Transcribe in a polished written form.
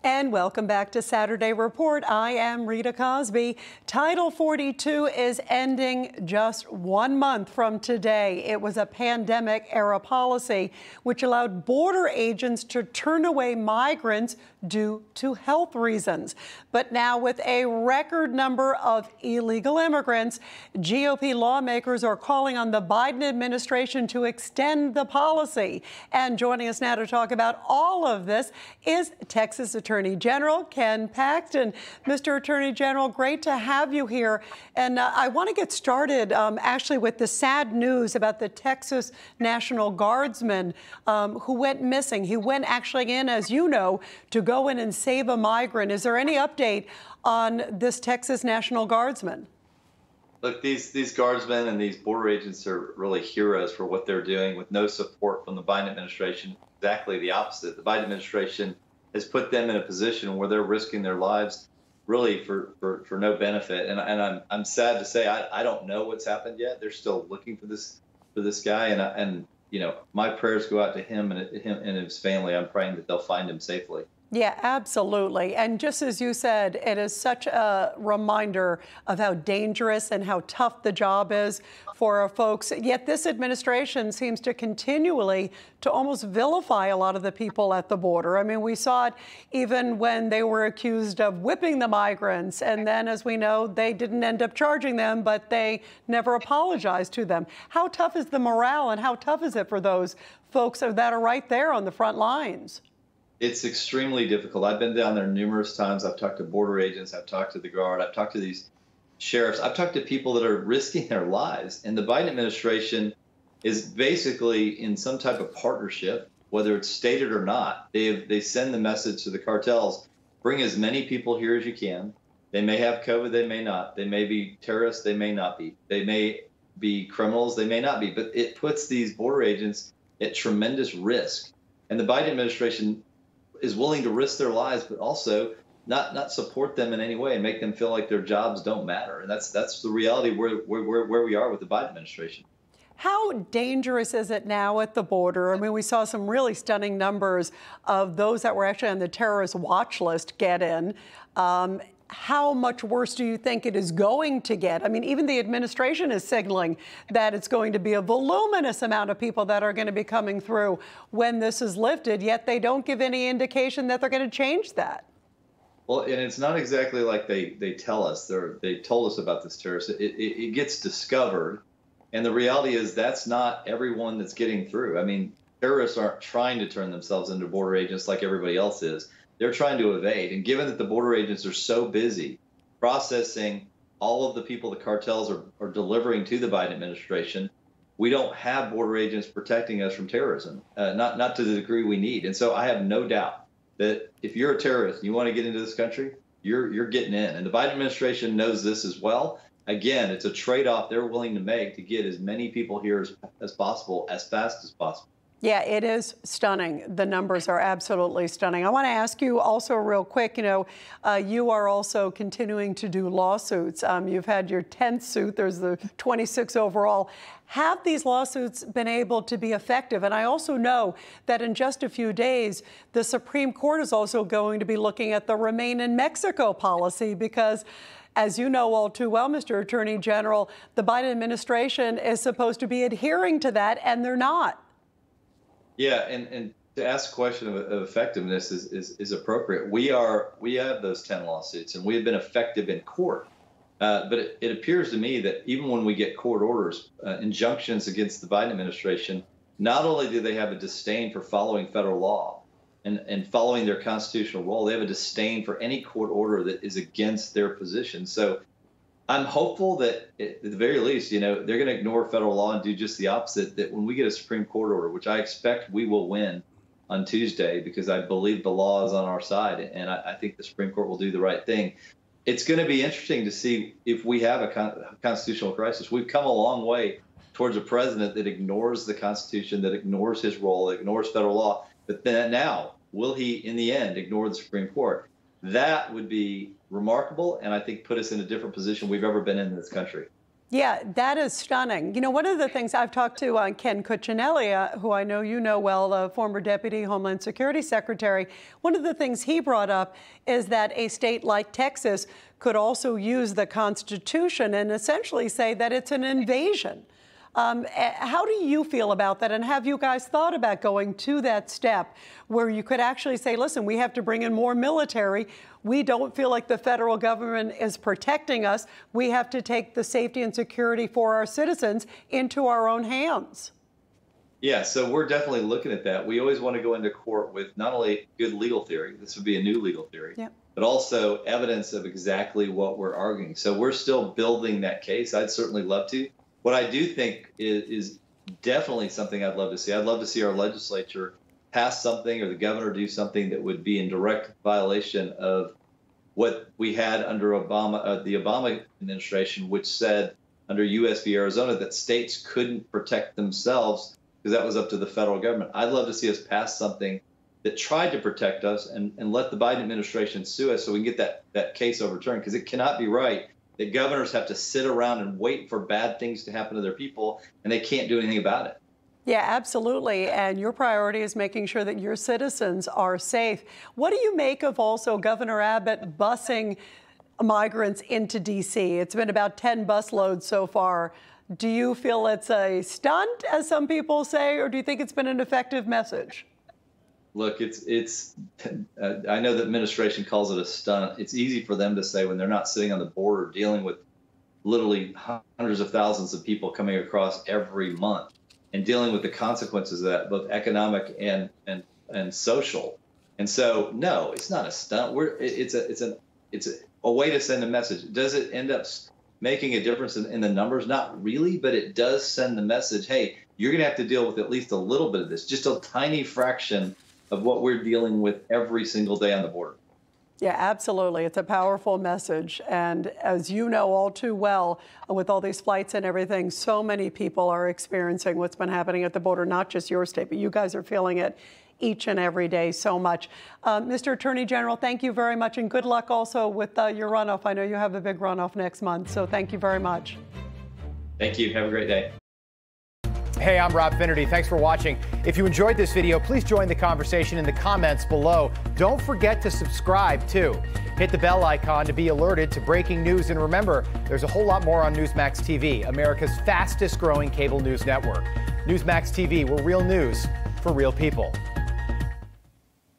And welcome back to Saturday Report. I am Rita Cosby. Title 42 is ending just 1 month from today. It was a pandemic-era policy which allowed border agents to turn away migrants due to health reasons. But now, with a record number of illegal immigrants, GOP lawmakers are calling on the Biden administration to extend the policy. And joining us now to talk about all of this is Texas Attorney General Ken Paxton. Mr. Attorney General, great to have you here. And I want to get started actually with the sad news about the Texas National Guardsman who went missing. He went actually in, as you know, to go in and save a migrant. Is there any update on this Texas National Guardsman? Look, these guardsmen and these border agents are really heroes for what they're doing with no support from the Biden administration. Exactly the opposite. The Biden administration has put them in a position where they're risking their lives really for no benefit. And I'm sad to say I don't know what's happened yet. They're still looking for this guy. And you know, my prayers go out to him and his family. I'm praying that they'll find him safely. Yeah, absolutely. And just as you said, it is such a reminder of how dangerous and how tough the job is for our folks. Yet this administration seems to continually to almost vilify a lot of the people at the border. I mean, we saw it even when they were accused of whipping the migrants. And then, as we know, they didn't end up charging them, but they never apologized to them. How tough is the morale and how tough is it for those folks that are right there on the front lines? It's extremely difficult. I've been down there numerous times. I've talked to border agents. I've talked to the Guard. I've talked to these sheriffs. I've talked to people that are risking their lives. And the Biden administration is basically in some type of partnership, whether it's stated or not. They send the message to the cartels, bring as many people here as you can. They may have COVID. They may not. They may be terrorists. They may not be. They may be criminals. They may not be. But it puts these border agents at tremendous risk. And the Biden administration is willing to risk their lives, but also not support them in any way and make them feel like their jobs don't matter. And that's the reality where we are with the Biden administration. How dangerous is it now at the border? I mean, we saw some really stunning numbers of those that were actually on the terrorist watch list get in. How much worse do you think it is going to get? I mean, even the administration is signaling that it's going to be a voluminous amount of people that are going to be coming through when this is lifted, yet they don't give any indication that they're going to change that. Well, and it's not exactly like they tell us. They told us about this terrorist. It gets discovered, and the reality is that's not everyone that's getting through. I mean, terrorists aren't trying to turn themselves into border agents like everybody else is. They're trying to evade. And given that the border agents are so busy processing all of the people the cartels are delivering to the Biden administration, we don't have border agents protecting us from terrorism, not to the degree we need. And so I have no doubt that if you're a terrorist and you want to get into this country, you're getting in. And the Biden administration knows this as well. Again, it's a trade-off they're willing to make to get as many people here as possible, as fast as possible. Yeah, it is stunning. The numbers are absolutely stunning. I want to ask you also real quick, you know, you are also continuing to do lawsuits. You've had your 10th suit. There's the 26 overall. Have these lawsuits been able to be effective? And I also know that in just a few days, the Supreme Court is also going to be looking at the Remain in Mexico policy because, as you know all too well, Mr. Attorney General, the Biden administration is supposed to be adhering to that, and they're not. Yeah, and to ask the question of effectiveness is appropriate. We have those 10 lawsuits, and we have been effective in court. But it appears to me that even when we get court orders, injunctions against the Biden administration, not only do they have a disdain for following federal law and following their constitutional role, they have a disdain for any court order that is against their position. So I'm hopeful that at the very least, you know, they're going to ignore federal law and do just the opposite, that when we get a Supreme Court order, which I expect we will win on Tuesday because I believe the law is on our side, and I think the Supreme Court will do the right thing. It's going to be interesting to see if we have a constitutional crisis. We've come a long way towards a president that ignores the Constitution, that ignores his role, that ignores federal law. But then now, will he, in the end, ignore the Supreme Court? That would be remarkable, and I think put us in a different position we've ever been in this country. Yeah, that is stunning. You know, one of the things I've talked to Ken Cuccinelli, who I know you know well, the former Deputy Homeland Security Secretary, one of the things he brought up is that a state like Texas could also use the Constitution and essentially say that it's an invasion. How do you feel about that? And have you guys thought about going to that step where you could actually say, listen, we have to bring in more military. We don't feel like the federal government is protecting us. We have to take the safety and security for our citizens into our own hands. Yeah, so we're definitely looking at that. We always want to go into court with not only good legal theory, this would be a new legal theory, but also evidence of exactly what we're arguing. So we're still building that case. I'd certainly love to. What I do think is definitely something I'd love to see. I'd love to see our legislature pass something or the governor do something that would be in direct violation of what we had under Obama, the Obama administration, which said under U.S. v. Arizona that states couldn't protect themselves because that was up to the federal government. I'd love to see us pass something that tried to protect us and let the Biden administration sue us so we can get that case overturned, because it cannot be right that governors have to sit around and wait for bad things to happen to their people and they can't do anything about it. Yeah, absolutely. And your priority is making sure that your citizens are safe. What do you make of also Governor Abbott busing migrants into D.C.? It's been about 10 bus loads so far. Do you feel it's a stunt, as some people say, or do you think it's been an effective message? Look, I know the administration calls it a stunt. It's easy for them to say when they're not sitting on the border dealing with literally hundreds of thousands of people coming across every month and dealing with the consequences of that, both economic and social. And so, no, it's not a stunt. It's a way to send a message. Does it end up making a difference in the numbers? Not really, but it does send the message, hey, you're going to have to deal with at least a little bit of this, just a tiny fraction of what we're dealing with every single day on the border. Yeah, absolutely. It's a powerful message. And as you know all too well, with all these flights and everything, so many people are experiencing what's been happening at the border, not just your state, but you guys are feeling it each and every day so much. Mr. Attorney General, thank you very much, and good luck also with your runoff. I know you have a big runoff next month, so thank you very much. Thank you. Have a great day. Hey, I'm Rob Finnerty. Thanks for watching. If you enjoyed this video, please join the conversation in the comments below. Don't forget to subscribe, too. Hit the bell icon to be alerted to breaking news. And remember, there's a whole lot more on Newsmax TV, America's fastest growing cable news network. Newsmax TV, we're real news for real people.